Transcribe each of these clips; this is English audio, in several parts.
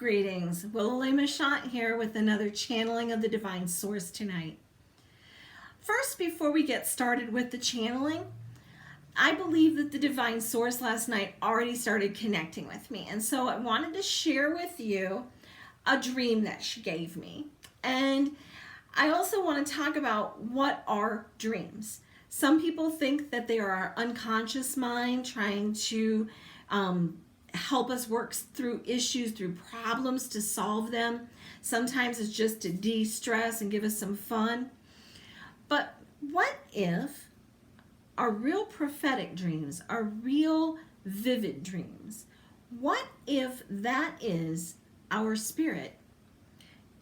Greetings, Willow here with another channeling of the Divine Source tonight. First, before we get started with the channeling, I believe that the Divine Source last night already started connecting with me. And so I wanted to share with you a dream that she gave me. And I also want to talk about what are dreams. Some people think that they are our unconscious mind trying to help us work through issues, through problems to solve them. Sometimes it's just to de-stress and give us some fun. But what if our real prophetic dreams, our real vivid dreams, what if that is our spirit,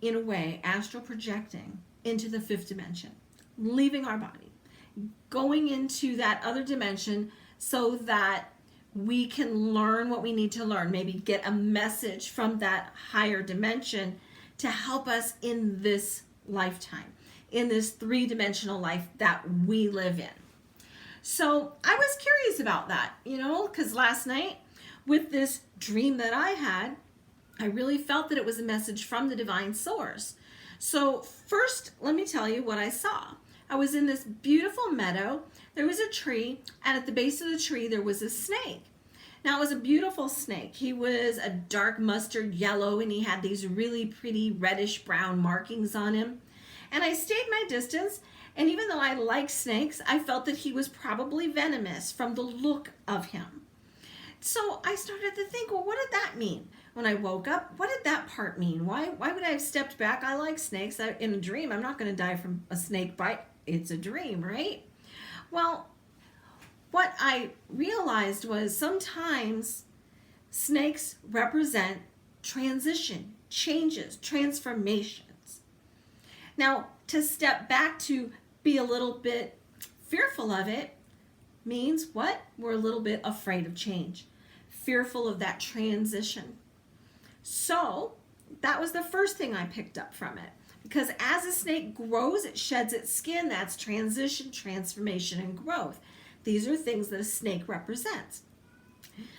in a way, astral projecting into the fifth dimension, leaving our body, going into that other dimension so that we can learn what we need to learn, maybe get a message from that higher dimension to help us in this lifetime, in this three-dimensional life that we live in. So I was curious about that, because last night with this dream that I had, I really felt that it was a message from the Divine Source. So first, let me tell you what I saw. I was in this beautiful meadow. There was a tree, and at the base of the tree there was a snake. Now it was a beautiful snake. He was a dark mustard yellow, and he had these really pretty reddish brown markings on him. And I stayed my distance, and even though I like snakes, I felt that he was probably venomous from the look of him. So I started to think, well, what did that mean? When I woke up, what did that part mean? Why would I have stepped back? I like snakes. In a dream, I'm not going to die from a snake bite. It's a dream, right? Well, what I realized was sometimes snakes represent transition, changes, transformations. Now, to step back to be a little bit fearful of it means what? We're a little bit afraid of change, fearful of that transition. So that was the first thing I picked up from it. Because as a snake grows, it sheds its skin. That's transition, transformation, and growth. These are things that a snake represents.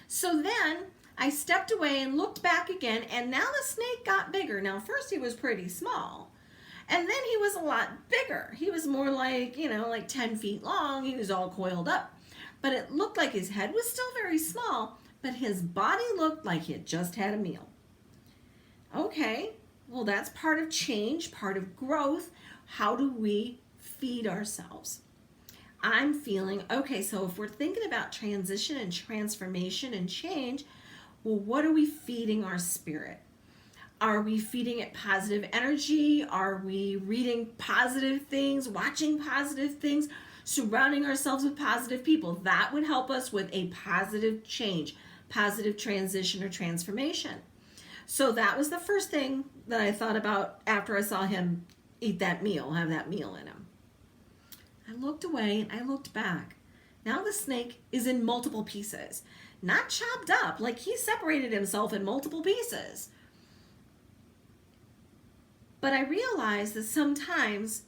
So then I stepped away and looked back again, and now the snake got bigger. Now, first he was pretty small, and then he was a lot bigger. He was more like, like 10 feet long. He was all coiled up. But it looked like his head was still very small, but his body looked like he had just had a meal. Okay. Well, that's part of change, part of growth. How do we feed ourselves? I'm feeling, okay, so if we're thinking about transition and transformation and change, well, what are we feeding our spirit? Are we feeding it positive energy? Are we reading positive things, watching positive things, surrounding ourselves with positive people? That would help us with a positive change, positive transition or transformation. So that was the first thing that I thought about after I saw him eat that meal, have that meal in him. I looked away and I looked back. Now the snake is in multiple pieces, not chopped up, like he separated himself in multiple pieces. But I realized that sometimes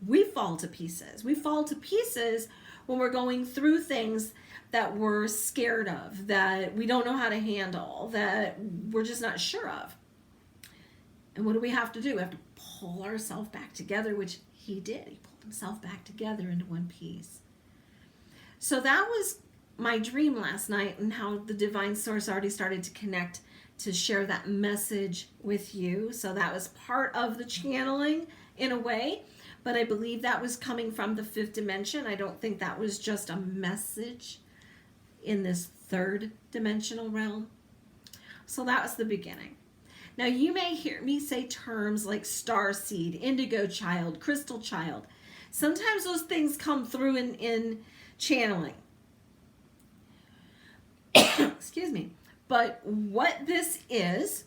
we fall to pieces. We fall to pieces when we're going through things that we're scared of, that we don't know how to handle, that we're just not sure of. And what do we have to do? We have to pull ourselves back together, which he did. He pulled himself back together into one piece. So that was my dream last night, and how the Divine Source already started to connect to share that message with you. So that was part of the channeling in a way, but I believe that was coming from the fifth dimension. I don't think that was just a message in this third dimensional realm. So that was the beginning. Now you may hear me say terms like star seed, indigo child, crystal child. Sometimes those things come through in channeling. Excuse me. But what this is,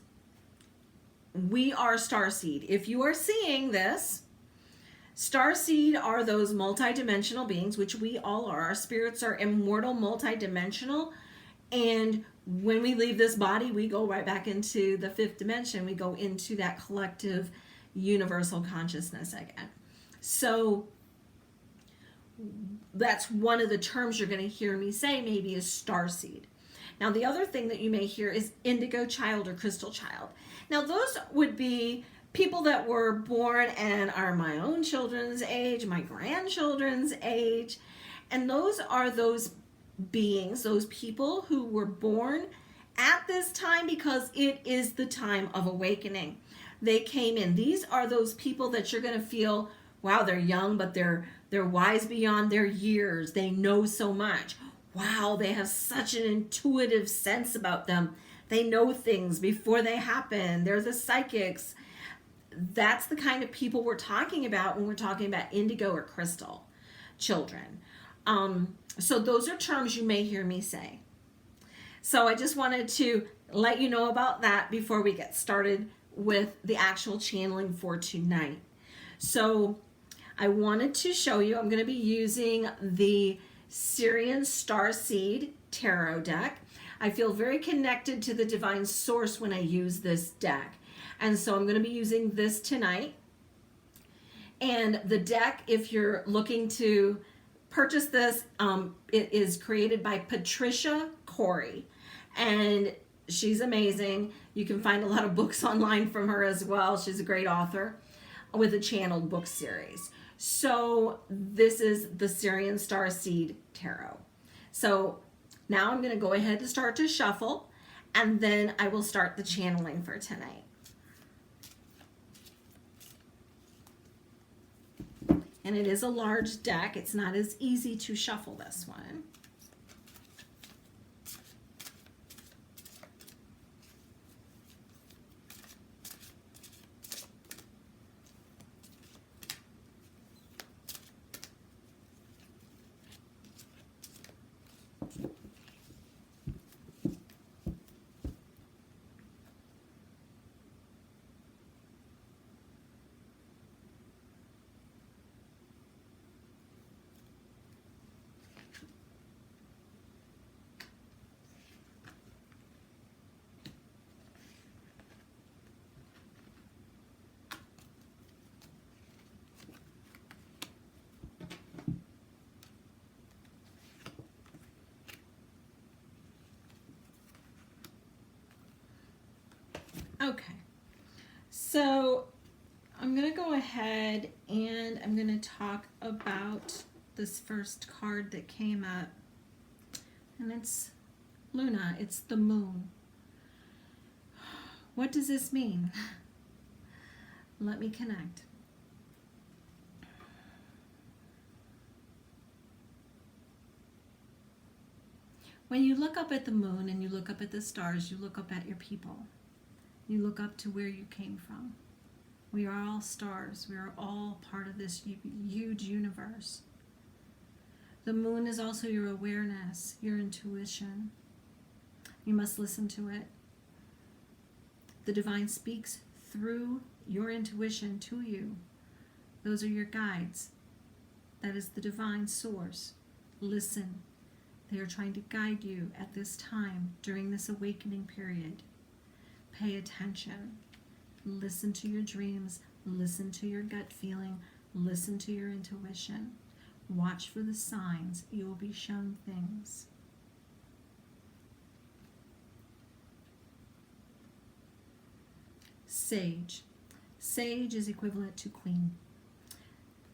we are star seed. If you are seeing this, star seed are those multidimensional beings, which we all are. Our spirits are immortal, multidimensional, and when we leave this body, we go right back into the fifth dimension. We go into that collective universal consciousness again. So that's one of the terms you're going to hear me say maybe is starseed. Now, the other thing that you may hear is indigo child or crystal child. Now, those would be people that were born and are my own children's age, my grandchildren's age, and those are those beings, those people who were born at this time because it is the time of awakening. They came in. These are those people that you're going to feel, wow, they're young, but they're wise beyond their years. They know so much. Wow, they have such an intuitive sense about them. They know things before they happen. They're the psychics. That's the kind of people we're talking about when we're talking about indigo or crystal children. So those are terms you may hear me say. So I just wanted to let you know about that before we get started with the actual channeling for tonight. So I wanted to show you, I'm going to be using the Syrian Starseed Tarot deck. I feel very connected to the divine source when I use this deck. And so I'm going to be using this tonight. And the deck, if you're looking to purchase this, it is created by Patricia Corey. And she's amazing. You can find a lot of books online from her as well. She's a great author with a channeled book series. So this is the Syrian Starseed Tarot. So now I'm going to go ahead and start to shuffle, and then I will start the channeling for tonight. And it is a large deck. It's not as easy to shuffle this one. Okay, so I'm going to go ahead and I'm going to talk about this first card that came up, and it's Luna. It's the moon. What does this mean? Let me connect. When you look up at the moon and you look up at the stars, you look up at your people. You look up to where you came from. We are all stars. We are all part of this huge universe. The moon is also your awareness, your intuition. You must listen to it. The divine speaks through your intuition to you. Those are your guides. That is the divine source. Listen. They are trying to guide you at this time during this awakening period. Pay attention. Listen to your dreams. Listen to your gut feeling. Listen to your intuition. Watch for the signs. You will be shown things. Sage. Sage is equivalent to queen.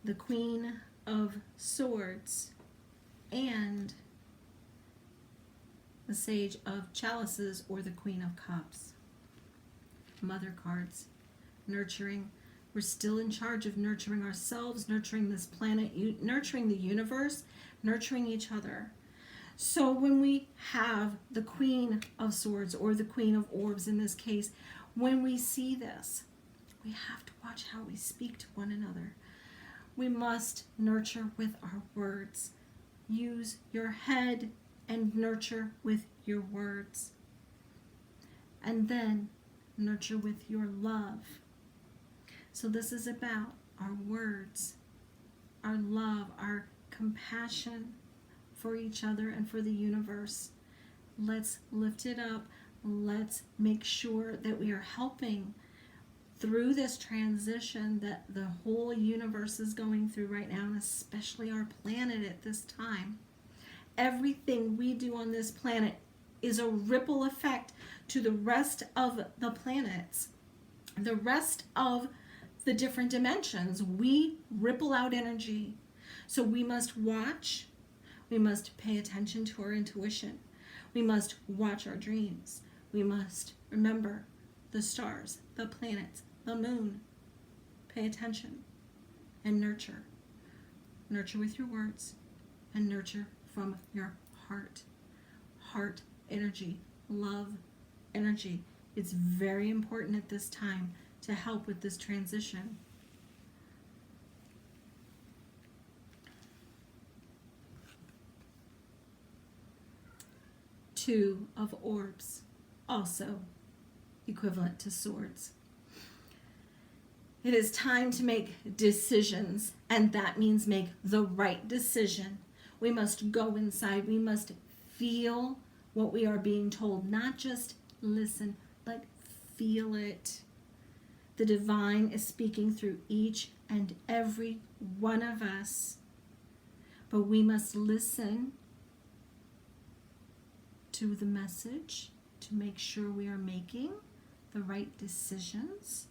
The Queen of Swords and the Sage of Chalices, or the Queen of Cups. Mother cards. Nurturing. We're still in charge of nurturing ourselves, nurturing this planet, nurturing the universe, nurturing each other. So when we have the Queen of Swords, or the Queen of Orbs in this case, when we see this, we have to watch how we speak to one another. We must nurture with our words. Use your head and nurture with your words. And then nurture with your love. So this is about our words, our love, our compassion for each other and for the universe. Let's lift it up. Let's make sure that we are helping through this transition that the whole universe is going through right now, and especially our planet at this time. Everything we do on this planet is a ripple effect to the rest of the planets, the rest of the different dimensions. We ripple out energy. So we must watch. We must pay attention to our intuition. We must watch our dreams. We must remember the stars, the planets, the moon. Pay attention and nurture. Nurture with your words and nurture from your heart. Heart energy, love energy. It's very important at this time to help with this transition. Two of Orbs, also equivalent to swords. It is time to make decisions, and that means make the right decision. We must go inside. We must feel what we are being told, not just listen, but feel it. The divine is speaking through each and every one of us, but we must listen to the message to make sure we are making the right decisions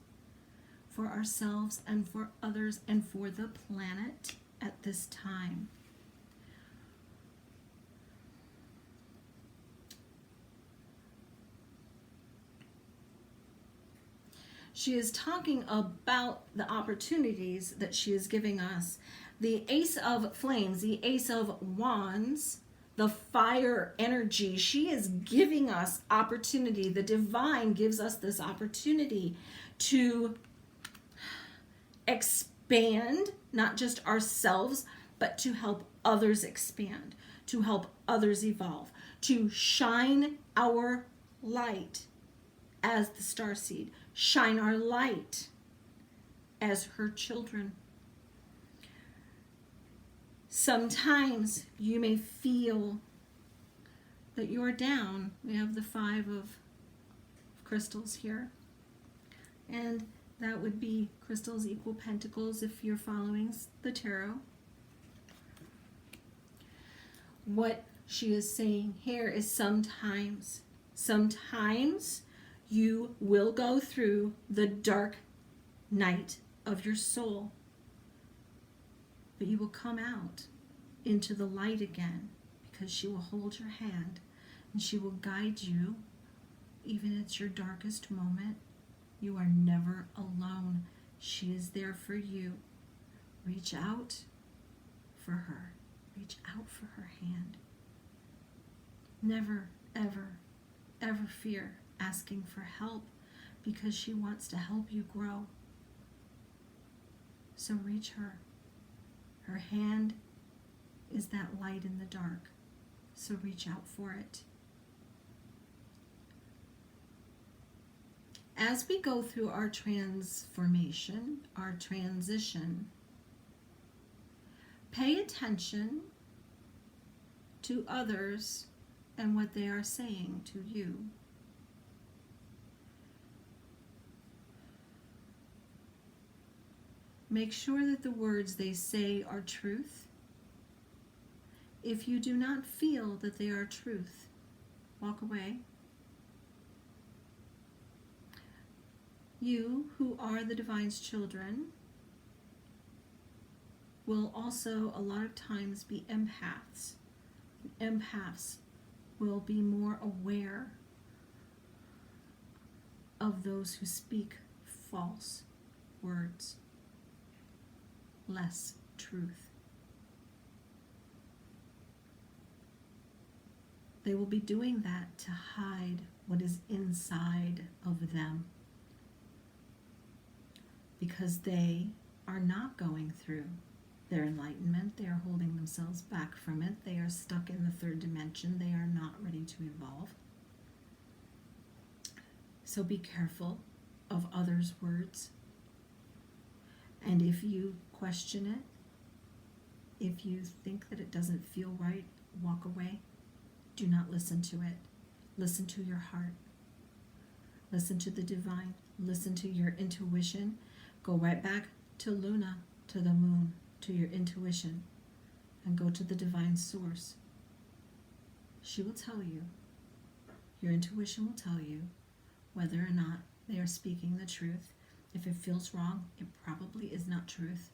for ourselves and for others and for the planet at this time. She is talking about the opportunities that she is giving us. The Ace of Flames, the Ace of Wands, the fire energy, she is giving us opportunity. The divine gives us this opportunity to expand, not just ourselves, but to help others expand, to help others evolve, to shine our light as the starseed, shine our light as her children. Sometimes you may feel that you're down. We have the 5 of crystals here, and that would be crystals equal pentacles if you're following the tarot. What she is saying here is sometimes you will go through the dark night of your soul, but you will come out into the light again, because she will hold your hand and she will guide you even at your darkest moment. You are never alone. She is there for you. Reach out for her. Reach out for her hand. Never, ever, ever fear asking for help, because she wants to help you grow. So reach her. Her hand is that light in the dark. So reach out for it. As we go through our transformation, our transition, pay attention to others and what they are saying to you. Make sure that the words they say are truth. If you do not feel that they are truth, walk away. You, who are the divine's children, will also a lot of times be empaths. Empaths will be more aware of those who speak false words, less truth. They will be doing that to hide what is inside of them, because they are not going through their enlightenment. They are holding themselves back from it. They are stuck in the third dimension. They are not ready to evolve. So be careful of others' words. And if you question it, if you think that it doesn't feel right, walk away. Do not listen to it. Listen to your heart. Listen to the divine. Listen to your intuition. Go right back to Luna, to the moon, to your intuition, and go to the divine source. She will tell you Your intuition will tell you whether or not they are speaking the truth. If it feels wrong, it probably is not truth.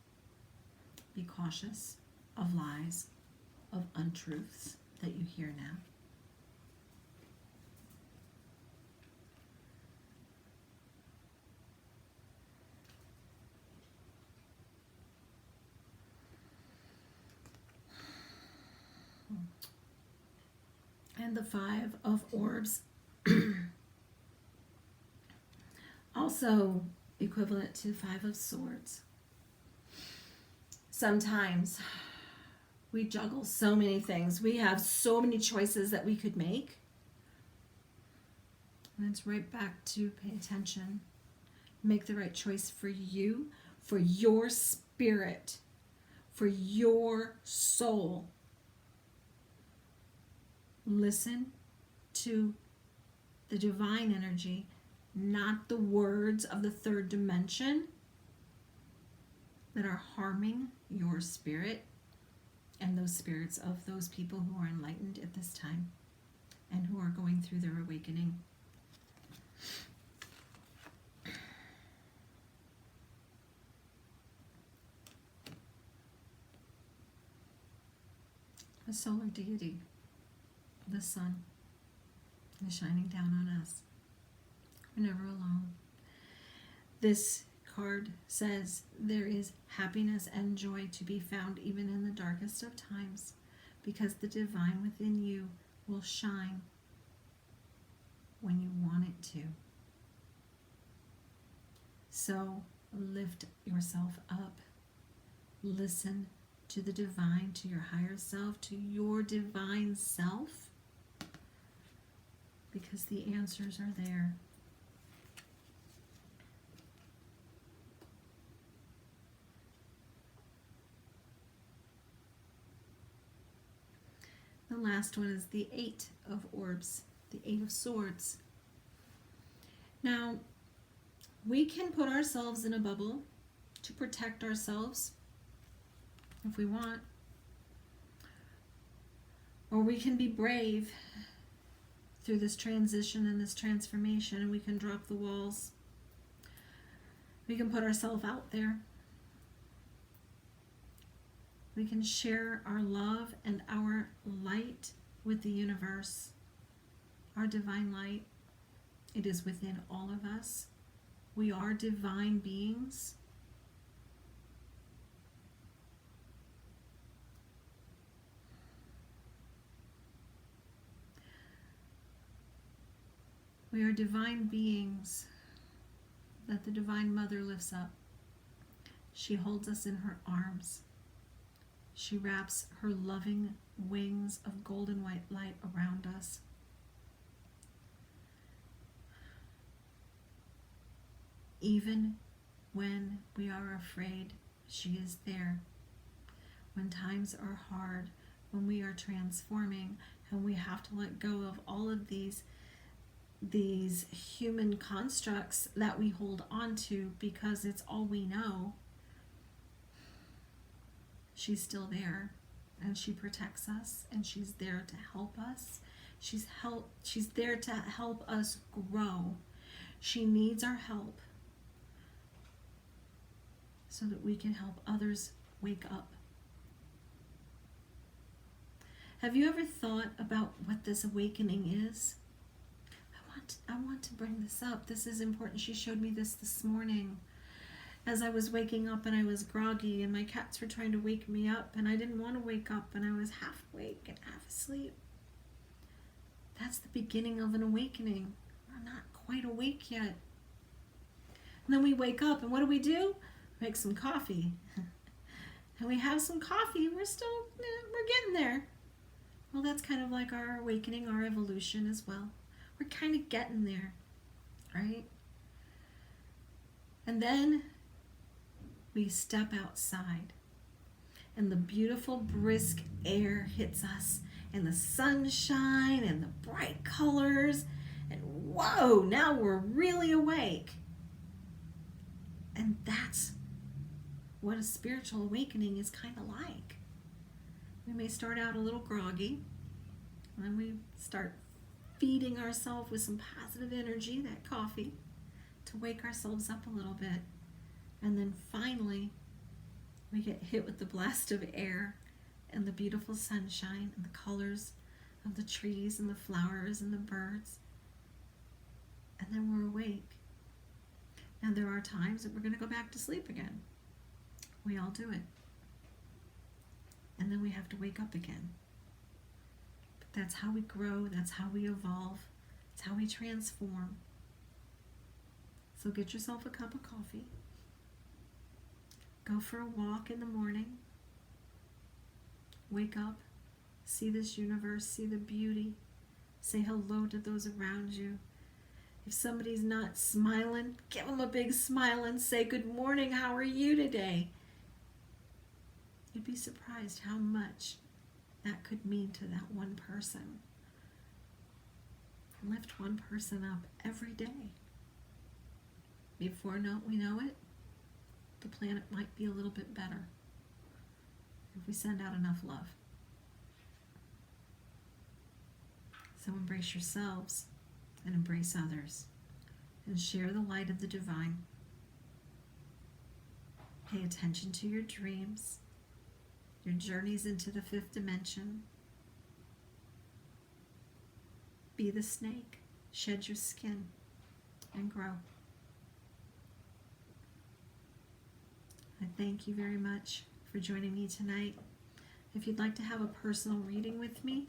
Be cautious of lies, of untruths that you hear now. And the Five of Orbs, also equivalent to Five of Swords. Sometimes we juggle so many things. We have so many choices that we could make. And it's right back to pay attention. Make the right choice for you, for your spirit, for your soul. Listen to the divine energy, not the words of the third dimension that are harming your spirit and those spirits of those people who are enlightened at this time and who are going through their awakening. A solar deity, the sun, is shining down on us. We're never alone. This card says there is happiness and joy to be found even in the darkest of times, because the divine within you will shine when you want it to. So lift yourself up. Listen to the divine, to your higher self, to your divine self, because the answers are there. The last one is the Eight of Orbs, the Eight of Swords. Now, we can put ourselves in a bubble to protect ourselves if we want. Or we can be brave through this transition and this transformation, and we can drop the walls. We can put ourselves out there. We can share our love and our light with the universe. Our divine light, it is within all of us. We are divine beings. We are divine beings that the Divine Mother lifts up. She holds us in her arms. She wraps her loving wings of golden white light around us. Even when we are afraid, she is there. When times are hard, when we are transforming, and we have to let go of all of these human constructs that we hold on to because it's all we know, she's still there, and she protects us, and she's there to help us. She's there to help us grow. She needs our help so that we can help others wake up. Have you ever thought about what this awakening is? I want to bring this up. This is important. She showed me this morning as I was waking up, and I was groggy, and my cats were trying to wake me up, and I didn't want to wake up, and I was half awake and half asleep. That's the beginning of an awakening. We're not quite awake yet. And then we wake up, and what do? Make some coffee. And we have some coffee, and we're getting there. Well, that's kind of like our awakening, our evolution as well. We're kind of getting there, right? And then we step outside, and the beautiful brisk air hits us, and the sunshine and the bright colors, and whoa, now we're really awake. And that's what a spiritual awakening is kind of like. We may start out a little groggy, and then we start feeding ourselves with some positive energy, that coffee, to wake ourselves up a little bit. And then finally, we get hit with the blast of air and the beautiful sunshine and the colors of the trees and the flowers and the birds. And then we're awake. Now there are times that we're going to go back to sleep again. We all do it. And then we have to wake up again. But that's how we grow. That's how we evolve. It's how we transform. So get yourself a cup of coffee. Go for a walk in the morning. Wake up. See this universe. See the beauty. Say hello to those around you. If somebody's not smiling, give them a big smile and say, "Good morning, how are you today?" You'd be surprised how much that could mean to that one person. Lift one person up every day. Before we know it, the planet might be a little bit better if we send out enough love. So embrace yourselves and embrace others and share the light of the divine. Pay attention to your dreams, your journeys into the fifth dimension. Be the snake, shed your skin, and grow. I thank you very much for joining me tonight. If you'd like to have a personal reading with me,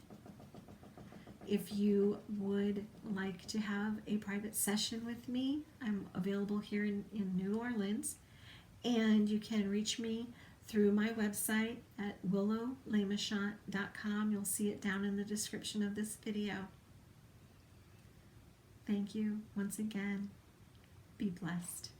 if you would like to have a private session with me, I'm available here in New Orleans, and you can reach me through my website at willowlamachant.com. You'll see it down in the description of this video. Thank you once again. Be blessed.